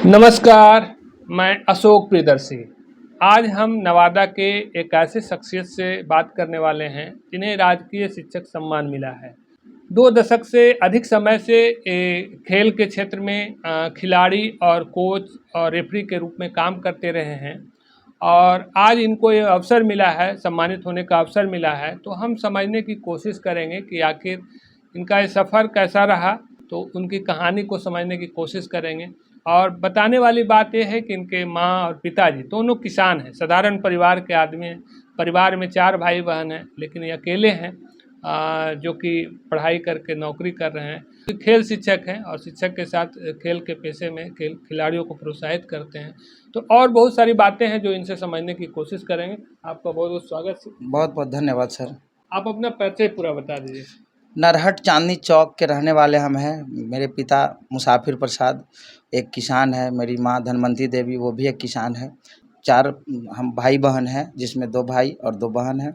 नमस्कार, मैं अशोक प्रियदर्शी। आज हम नवादा के एक ऐसे शख्सियत से बात करने वाले हैं जिन्हें राजकीय शिक्षक सम्मान मिला है। 2 दशक से अधिक समय से खेल के क्षेत्र में खिलाड़ी और कोच और रेफरी के रूप में काम करते रहे हैं और आज इनको ये अवसर मिला है, सम्मानित होने का अवसर मिला है। तो हम समझने की कोशिश करेंगे कि आखिर इनका ये सफ़र कैसा रहा, तो उनकी कहानी को समझने की कोशिश करेंगे। और बताने वाली बात यह है कि इनके माँ और पिताजी दोनों किसान हैं, साधारण परिवार के आदमी हैं। परिवार में 4 भाई बहन हैं, लेकिन ये अकेले हैं जो कि पढ़ाई करके नौकरी कर रहे हैं। खेल शिक्षक हैं और शिक्षक के साथ खेल के पेशे में खिलाड़ियों को प्रोत्साहित करते हैं। तो और बहुत सारी बातें हैं जो इनसे समझने की कोशिश करेंगे। आपका बहुत बहुत स्वागत। बहुत बहुत धन्यवाद सर। आप अपना परिचय पूरा बता दीजिए। नरहट चांदनी चौक के रहने वाले हम हैं। मेरे पिता मुसाफिर प्रसाद एक किसान है, मेरी माँ धनवंती देवी वो भी एक किसान है। 4 हम भाई बहन हैं, जिसमें 2 भाई और 2 बहन हैं।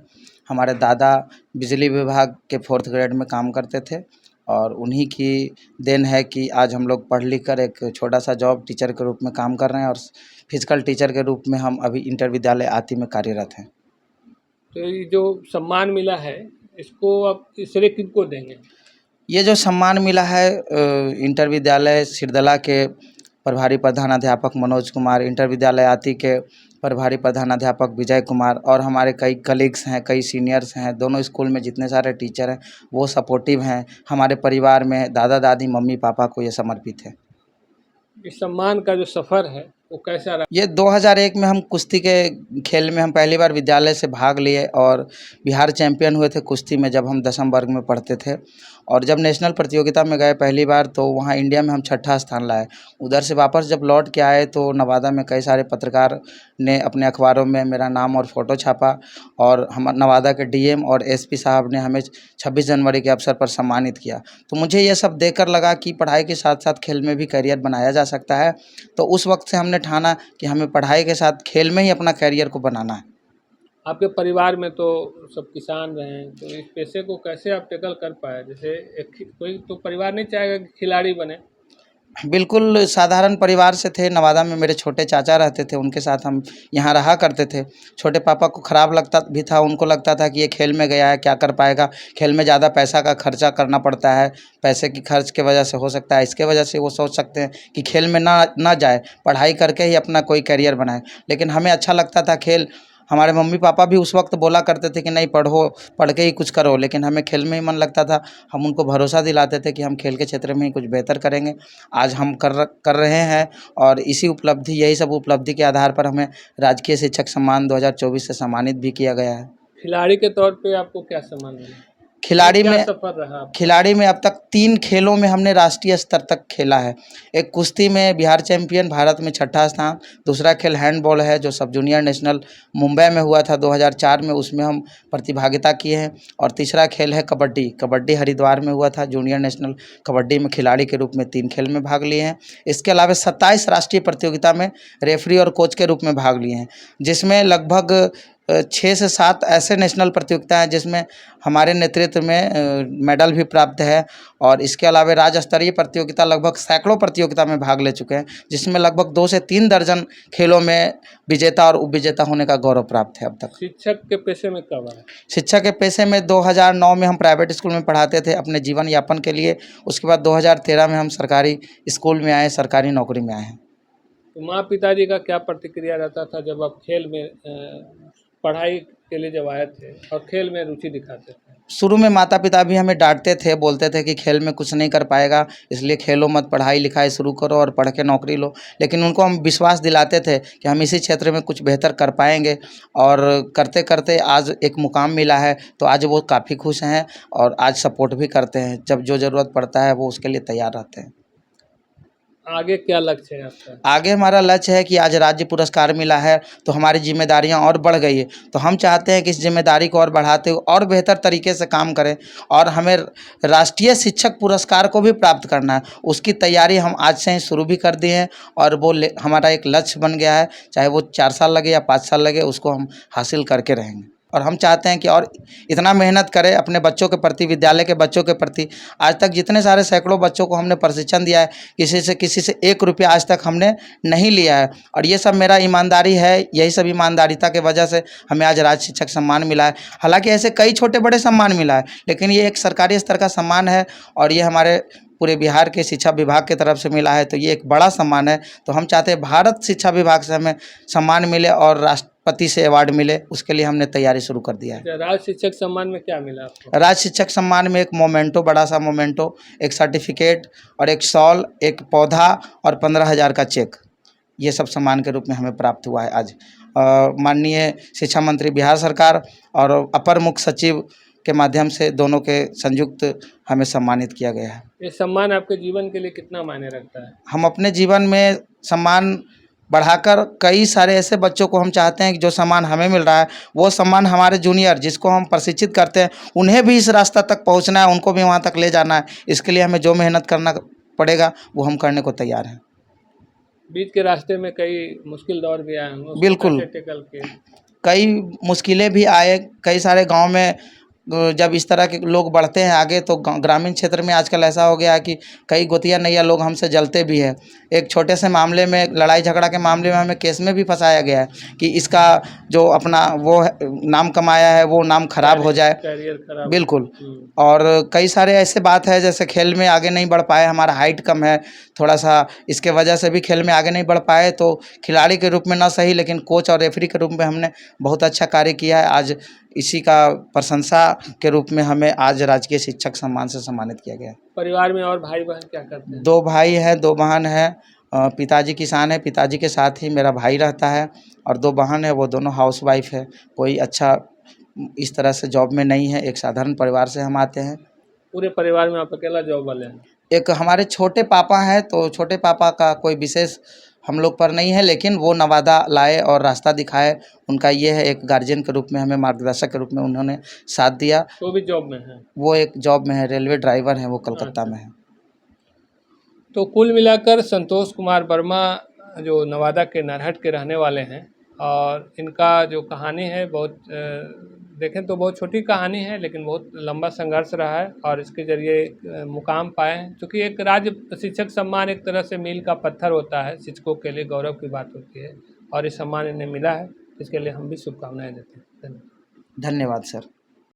हमारे दादा बिजली विभाग के 4th ग्रेड में काम करते थे और उन्हीं की देन है कि आज हम लोग पढ़ लिख कर एक छोटा सा जॉब टीचर के रूप में काम कर रहे हैं और फिजिकल टीचर के रूप में हम अभी इंटर विद्यालय आती में कार्यरत हैं। तो ये जो सम्मान मिला है, इसको आप श्रेय किनको देंगे? ये जो सम्मान मिला है इंटर विद्यालय सिरदला के प्रभारी प्रधानाध्यापक मनोज कुमार, इंटर विद्यालय आती के प्रभारी प्रधानाध्यापक विजय कुमार और हमारे कई कलीग्स हैं, कई सीनियर्स हैं। दोनों स्कूल में जितने सारे टीचर हैं वो सपोर्टिव हैं। हमारे परिवार में दादा दादी मम्मी पापा को ये समर्पित है। इस सम्मान का जो सफ़र है वो कैसा रहा? ये 2001 में हम कुश्ती के खेल में हम पहली बार विद्यालय से भाग लिए और बिहार चैंपियन हुए थे कुश्ती में, जब हम 10वीं वर्ग में पढ़ते थे। और जब नेशनल प्रतियोगिता में गए पहली बार, तो वहाँ इंडिया में हम 6ठा स्थान लाए। उधर से वापस जब लौट के आए तो नवादा में कई सारे पत्रकार ने अपने अखबारों में मेरा नाम और फ़ोटो छापा और हम नवादा के डीएम और एसपी साहब ने हमें 26 जनवरी के अवसर पर सम्मानित किया। तो मुझे ये सब देखकर लगा कि पढ़ाई के साथ साथ खेल में भी करियर बनाया जा सकता है। तो उस वक्त से हमने ठाना कि हमें पढ़ाई के साथ खेल में ही अपना करियर को बनाना है। आपके परिवार में तो सब किसान रहे हैं, तो इस पेशे को कैसे आप टैकल कर पाए? जैसे कोई तो परिवार नहीं चाहेगा कि खिलाड़ी बने। बिल्कुल साधारण परिवार से थे। नवादा में मेरे छोटे चाचा रहते थे, उनके साथ हम यहाँ रहा करते थे। छोटे पापा को ख़राब लगता भी था, उनको लगता था कि ये खेल में गया है, क्या कर पाएगा। खेल में ज़्यादा पैसा का खर्चा करना पड़ता है, पैसे की खर्च के वजह से हो सकता है, इसके वजह से वो सोच सकते हैं कि खेल में ना जाए, पढ़ाई करके ही अपना कोई करियर बनाए। लेकिन हमें अच्छा लगता था खेल। हमारे मम्मी पापा भी उस वक्त बोला करते थे कि नहीं पढ़ो, पढ़ के ही कुछ करो, लेकिन हमें खेल में ही मन लगता था। हम उनको भरोसा दिलाते थे कि हम खेल के क्षेत्र में ही कुछ बेहतर करेंगे। आज हम कर रहे हैं और यही सब उपलब्धि के आधार पर हमें राजकीय शिक्षक सम्मान 2024 से सम्मानित भी किया गया है। खिलाड़ी के तौर पे आपको क्या सम्मान मिला? क्या सफ़र रहा आपका? खिलाड़ी में अब तक 3 खेलों में हमने राष्ट्रीय स्तर तक खेला है। एक कुश्ती में बिहार चैंपियन, भारत में 6ठा स्थान। दूसरा खेल हैंडबॉल है जो सब जूनियर नेशनल मुंबई में हुआ था 2004 में, उसमें हम प्रतिभागिता किए हैं। और तीसरा खेल है कबड्डी। कबड्डी हरिद्वार में हुआ था, जूनियर नेशनल कबड्डी में खिलाड़ी के रूप में 3 खेल में भाग लिए हैं। इसके अलावा 27 राष्ट्रीय प्रतियोगिता में रेफरी और कोच के रूप में भाग लिए हैं, जिसमें लगभग 6 से 7 ऐसे नेशनल प्रतियोगिता हैं जिसमें हमारे नेतृत्व में मेडल भी प्राप्त है। और इसके अलावा राज्य स्तरीय प्रतियोगिता लगभग सैकड़ों प्रतियोगिता में भाग ले चुके हैं, जिसमें लगभग 2 से 3 दर्जन खेलों में विजेता और उपविजेता होने का गौरव प्राप्त है अब तक। शिक्षक के पेशे में कब आए? शिक्षा के पेशे में 2009 में हम प्राइवेट स्कूल में पढ़ाते थे अपने जीवन यापन के लिए। उसके बाद 2013 में हम सरकारी स्कूल में आए, सरकारी नौकरी में आए हैं। तो माँ पिताजी का क्या प्रतिक्रिया रहता था जब आप खेल में पढ़ाई के लिए जब आए थे और खेल में रुचि दिखाते थे? शुरू में माता पिता भी हमें डांटते थे, बोलते थे कि खेल में कुछ नहीं कर पाएगा, इसलिए खेलो मत, पढ़ाई लिखाई शुरू करो और पढ़ के नौकरी लो। लेकिन उनको हम विश्वास दिलाते थे कि हम इसी क्षेत्र में कुछ बेहतर कर पाएंगे और करते करते आज एक मुकाम मिला है। तो आज वो काफ़ी खुश हैं और आज सपोर्ट भी करते हैं। जब जो ज़रूरत पड़ता है वो उसके लिए तैयार रहते हैं। आगे क्या लक्ष्य है आपका? आगे हमारा लक्ष्य है कि आज राज्य पुरस्कार मिला है तो हमारी जिम्मेदारियां और बढ़ गई है। तो हम चाहते हैं कि इस जिम्मेदारी को और बढ़ाते हुए और बेहतर तरीके से काम करें और हमें राष्ट्रीय शिक्षक पुरस्कार को भी प्राप्त करना है। उसकी तैयारी हम आज से ही शुरू भी कर दिए हैं और वो हमारा एक लक्ष्य बन गया है। चाहे वो 4 साल लगे या 5 साल लगे, उसको हम हासिल करके रहेंगे। और हम चाहते हैं कि और इतना मेहनत करें अपने बच्चों के प्रति, विद्यालय के बच्चों के प्रति। आज तक जितने सारे सैकड़ों बच्चों को हमने प्रशिक्षण दिया है, किसी से 1 रुपया आज तक हमने नहीं लिया है, और ये सब मेरा ईमानदारी है। यही सब ईमानदारिता की वजह से हमें आज राज्य शिक्षक सम्मान मिला है। हालांकि ऐसे कई छोटे बड़े सम्मान मिला है, लेकिन ये एक सरकारी स्तर का सम्मान है और ये हमारे पूरे बिहार के शिक्षा विभाग की तरफ से मिला है, तो ये एक बड़ा सम्मान है। तो हम चाहते हैं भारत शिक्षा विभाग से हमें सम्मान मिले और राष्ट्रपति से अवार्ड मिले, उसके लिए हमने तैयारी शुरू कर दिया है। राज्य शिक्षक सम्मान में क्या मिला आपको? राज्य शिक्षक सम्मान में एक मोमेंटो, बड़ा सा मोमेंटो, एक सर्टिफिकेट और एक शॉल, एक पौधा और 15,000 का चेक, ये सब सम्मान के रूप में हमें प्राप्त हुआ है आज। माननीय शिक्षा मंत्री बिहार सरकार और अपर मुख्य सचिव के माध्यम से दोनों के संयुक्त हमें सम्मानित किया गया है। ये सम्मान आपके जीवन के लिए कितना मायने रखता है? हम अपने जीवन में सम्मान बढ़ाकर कई सारे ऐसे बच्चों को हम चाहते हैं कि जो सम्मान हमें मिल रहा है वो सम्मान हमारे जूनियर जिसको हम प्रशिक्षित करते हैं उन्हें भी इस रास्ता तक पहुंचना है, उनको भी वहां तक ले जाना है। इसके लिए हमें जो मेहनत करना पड़ेगा वो हम करने को तैयार हैं। बीच के रास्ते में कई मुश्किल दौर भी आए होंगे, उसको बिल्कुल। कैसे टेकल किए? कई मुश्किलें भी आए, कई सारे गांव में जब इस तरह के लोग बढ़ते हैं आगे तो ग्रामीण क्षेत्र में आजकल ऐसा हो गया है कि कई गोतिया नैया लोग हमसे जलते भी हैं। एक छोटे से मामले में, लड़ाई झगड़ा के मामले में हमें केस में भी फंसाया गया है कि इसका जो अपना वो नाम कमाया है वो नाम खराब हो जाए। करियर खराब। बिल्कुल। और कई सारे ऐसे बात है जैसे खेल में आगे नहीं बढ़ पाए, हमारा हाइट कम है थोड़ा सा, इसके वजह से भी खेल में आगे नहीं बढ़ पाए। तो खिलाड़ी के रूप में ना सही लेकिन कोच और रेफरी के रूप में हमने बहुत अच्छा कार्य किया है। आज इसी का प्रशंसा के रूप में हमें आज राजकीय शिक्षक सम्मान से सम्मानित किया गया है। परिवार में और भाई बहन क्या करते हैं? 2 भाई हैं, 2 बहन हैं। पिताजी किसान है, पिताजी के साथ ही मेरा भाई रहता है और 2 बहन है, वो दोनों हाउसवाइफ है। कोई अच्छा इस तरह से जॉब में नहीं है, एक साधारण परिवार से हम आते हैं। पूरे परिवार में आप अकेला जॉब वाले हैं? एक हमारे छोटे पापा हैं, तो छोटे पापा का कोई विशेष हम लोग पर नहीं है, लेकिन वो नवादा लाए और रास्ता दिखाए। उनका ये है, एक गार्जियन के रूप में हमें मार्गदर्शक के रूप में उन्होंने साथ दिया। वो भी जॉब में है? वो एक जॉब में है, रेलवे ड्राइवर हैं, वो कलकत्ता में है। तो कुल मिलाकर संतोष कुमार वर्मा जो नवादा के नरहट के रहने वाले हैं और इनका जो कहानी है बहुत देखें तो बहुत छोटी कहानी है लेकिन बहुत लंबा संघर्ष रहा है और इसके ज़रिए मुकाम पाए हैं। क्योंकि एक राज्य शिक्षक सम्मान एक तरह से मील का पत्थर होता है, शिक्षकों के लिए गौरव की बात होती है और ये सम्मान इन्हें मिला है, इसके लिए हम भी शुभकामनाएं देते हैं। धन्यवाद। धन्यवाद सर।